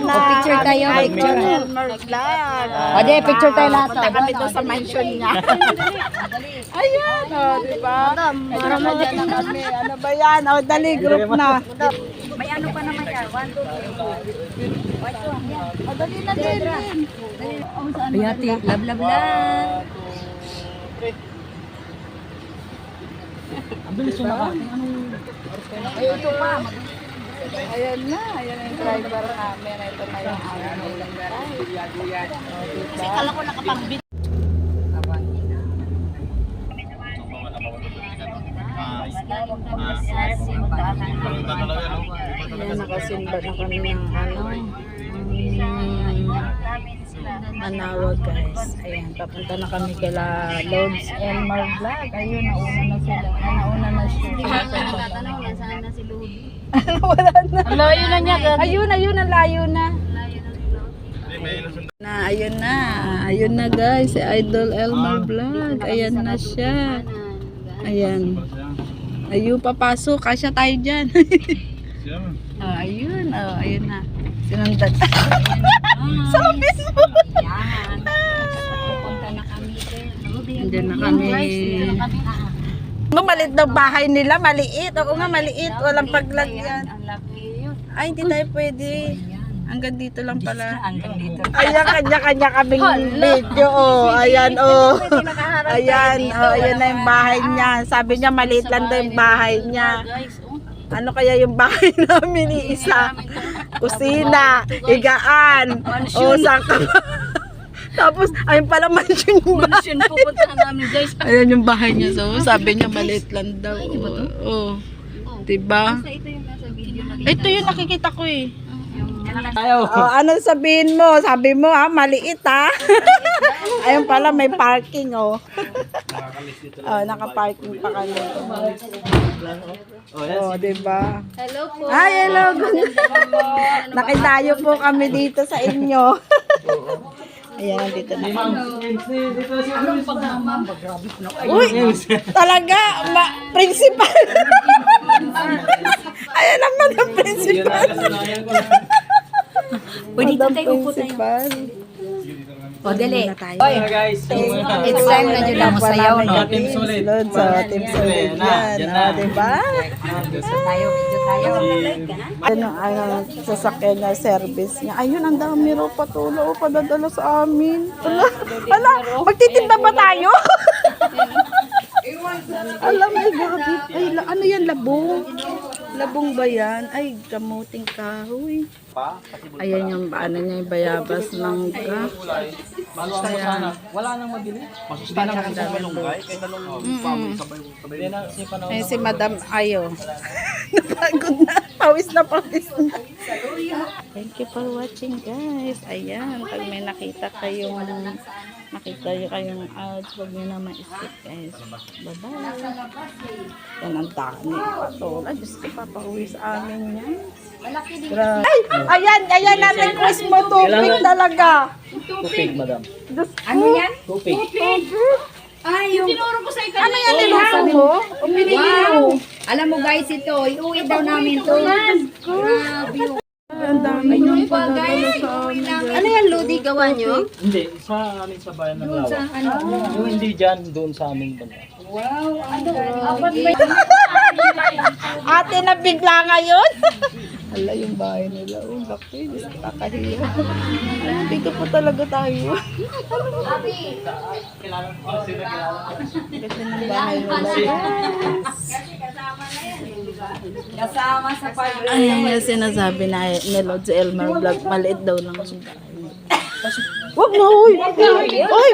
na. picture tayo, picture. Elmer Vlog. O, di, picture tayo lahat. Punta kami doon sa mansion niya. Ayan, o, diba? Para maganda na kami. Ano ba yan? O, dali, group na. May ano pa naman yan. 1, 2, 3. O, dali na din. Ayati, love, love, love. Ang bilis yung nakating. Ay, ito pa. Ayan na. Ayan yung driver namin. Ito na yung aming driver. Kasi kala ko nakapangbit. Ayan, nakasimba na kami ng Manawag, guys. Ayan, papunta na kami kila Lods Elmer Vlog. Ayun, nauna na sila. Nauna na siya. Saan na si Lodi? Wala na. Ang layo na niya. Ayun, ang layo na. Ayun na guys, si Idol Elmer Vlog. Ayan na siya. Ayan. Ayun, papasok. Kasya tayo dyan. Ayun na. Sinundan. Sabis mo. Yan. Pupunta na kami. Andiyan na kami. Maliit daw bahay nila, maliit. Oo nga, maliit. Walang paglagyan. Ang laki yun. Ay, hindi tayo pwede. Hanggang dito lang pala. Hanggang dito. Ayan, kanya-kanya kaming video. Oh. Ayan, oh. Ayan, oh. Ayan na yung bahay niya. Sabi niya, maliit lang daw yung bahay niya. Guys, Ano kaya yung bahay namin ni isa? Kusina, higaan, o saka. Tapos, ayun pala mansion yung bahay. mansion pupunta namin guys. Ayan yung bahay niya. So, sabi niya maliit lang daw. Oo. Diba? Ito yung nasa video na Ito yung nakikita ko eh. Tayo. Oh, ano sabihin mo? Sabi mo maliit ha. Ayun pala may parking oh. Oh, naka-parking pa kami. Oh, 'di ba? Hello po. Ay, hello. Nakidayo po kami dito sa inyo. Ayan, dito na kami. Uy, talaga, principal. Ayan naman ang principal. Pwede tayo upo tayo. O, dali. Oy, guys. It's time na dyan ang masayaw, no? Team Solid. So, Team Solid yan. Yan O, na. diba? Tayo, video tayo. Ano ang sasakyan niya, service niya. Ayun, ang dami raw patulo. Padadala sa amin. Ala, magtitinda ba tayo? Alam mo, gabi. Ay, ano yan, labong? Labong ba yan? Ay, kamuting kahoy. Ayan yung ano niya, yung bayabas ng Wala nang mabili. Masustahan ang dami malunggay. Kaya talong sabay na sipa na. Ay, si Madam Ayo. Napagod na. Pawis na pawis na. Thank you for watching, guys. Ayan, pag may nakita kayong ads, huwag nyo na ma-skip, guys. Bye-bye. Yan ang dami. Patola. Diyos ko, papauwi sa amin yan. Ay! Ayan na request mo. Tupig talaga. Tupig, madam. Ano yan? Tupig. Ay, yung... Tinuro ko sa ikaw. Ano yan niluto mo? Wow! Alam mo guys, ito, iuwi daw namin to. Grabe yung... Ang dami yung padadala sa amin. Ano yan, Lodi, gawa nyo? Hindi, sa amin sa bayan ng Lawa. Sa ano? Yung hindi dyan, doon sa amin banda. Wow! Ano? Apat ba Ate na bigla ngayon. Hala yung bahay nila. Oh, laki. Kakahiya. Dito po talaga tayo. Ganda ng bahay nila. Kasama sa pag... Ayan yung sinasabi na ni Lods Elmer Vlog. Maliit daw lang ang bahay. Wag na, uy! Uy!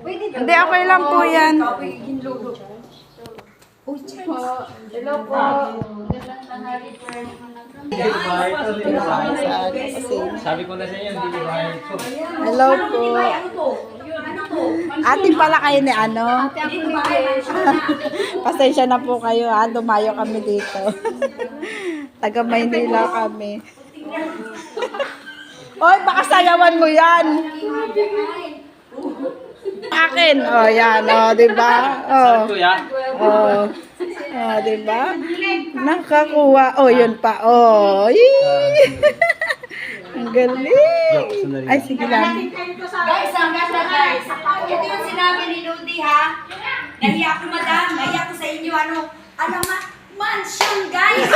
Hindi, okay lang po yan. Hello po. Sabi ko na sa inyo, hindi ba ito? Hello po. Ate pala kayo ni ano? Pasensya na po kayo ha. Dumayo kami dito. Taga Maynila kami. Oy, baka sayawan mo yan. Akin. Oh, yan. Oh, diba? Oh. Kuya? Oh. Oh, diba? Nakakuha. Oh, yun pa. Oh. Yee! Ang galing. Ay, sige lang. Guys, ang ganda guys. Ito yung sinabi ni Ludi ha. Nahiya ako madam, nahiya ako sa inyo. Ano mansion guys.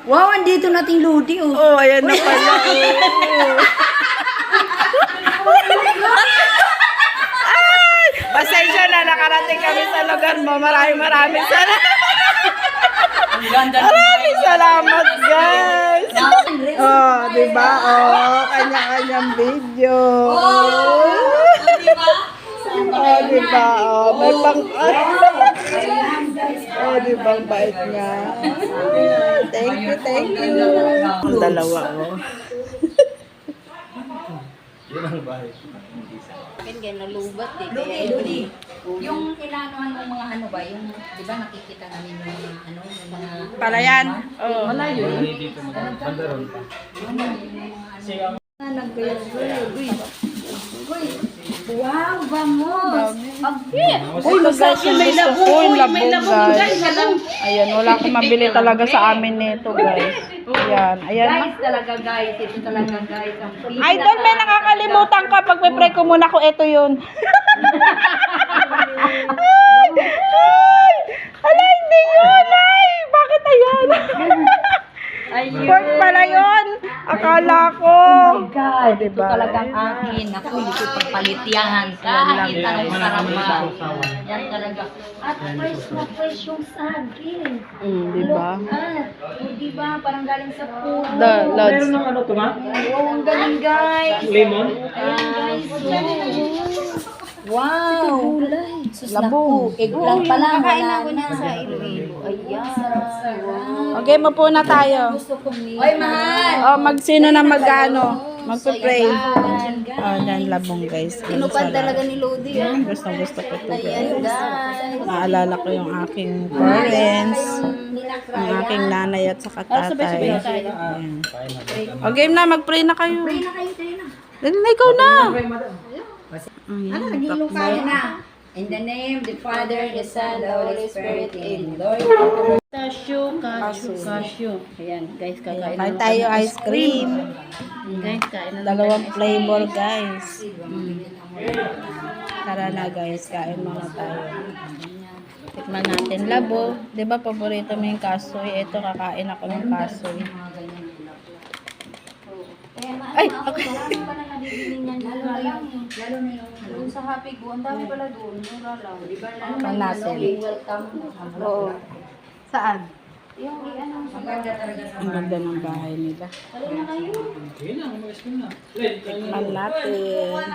Wow, andito nating Ludi oh. Oh, ayan na pala. Oh. Ay, pasensya na, nakarating kami sa lugar mo. Maraming salamat. Maraming salamat, guys. Oh, diba? Oh, kanya-kanyang video. Oh, diba? Oh, may pang... Oh, diba? Ang bait nga. Thank you, thank you. Ang dalawa, oh. Ludi. Yung ilanuhan ng mga ano ba, yung, di ba nakikita namin yung mga ano, yung mga... Palayan. Oh. Malayo. Wow, vamos! Uy, magkasya may labong. Uy, may labong, guys. Ayan, wala akong mabili talaga sa amin nito, guys. Ayan, ayan. Guys, talaga guys, ito talaga guys. Ang Idol, may nakakalimutan ka. Pag pre ko muna ko, ito yun. Ay! Ala, hindi yun! Ay! Bakit ayan? Pork pala yun! Akala ko! Oh my God, ito diba? talagang akin. Ako, hindi ko pagpalityahan. Kahit anong sarap ba. Yan talaga. At fresh na fresh yung saging. Diba? Diba? Parang galing sa puno. Lods. Oh, ang galing guys. Lemon? Ayan guys. Wow! Sus Labong. naku, eggplant pa lang. Wala na sa Iloilo. Ayan. Wow. Okay, mapo na tayo. Oy, mahal! Oh, magsino na mag-ano? Magpa-pray. Oh, yan labong, guys. Tinupan talaga ni Lodi. Gusto ko ito, Ayan guys. guys. Naalala ko yung aking parents, yung aking nanay at saka tatay. Ayan. O, game na. Mag-pray na kayo. Pray na kayo, pray na. Dali na, ikaw na. Naghilong kayo na. In the name of the Father, the Son, the Holy Spirit, and Lord. Cashew. Ayan, guys, kakain Kain tayo ice cream. Guys, kain na. Dalawang flavor, guys. Tara na, guys. Kain muna tayo. Tikman natin labo. Di ba paborito mo yung kasoy? Ito, kakain ako ng kasoy. Ay, okay. Lalo na yung sa Happy Go, ang dami pala doon. Mura lang. Tikman natin. Welcome. Oo. Saan? Yung ano, ang ganda talaga sa Ang ganda ng bahay nila. Kali na kayo. Tikman natin.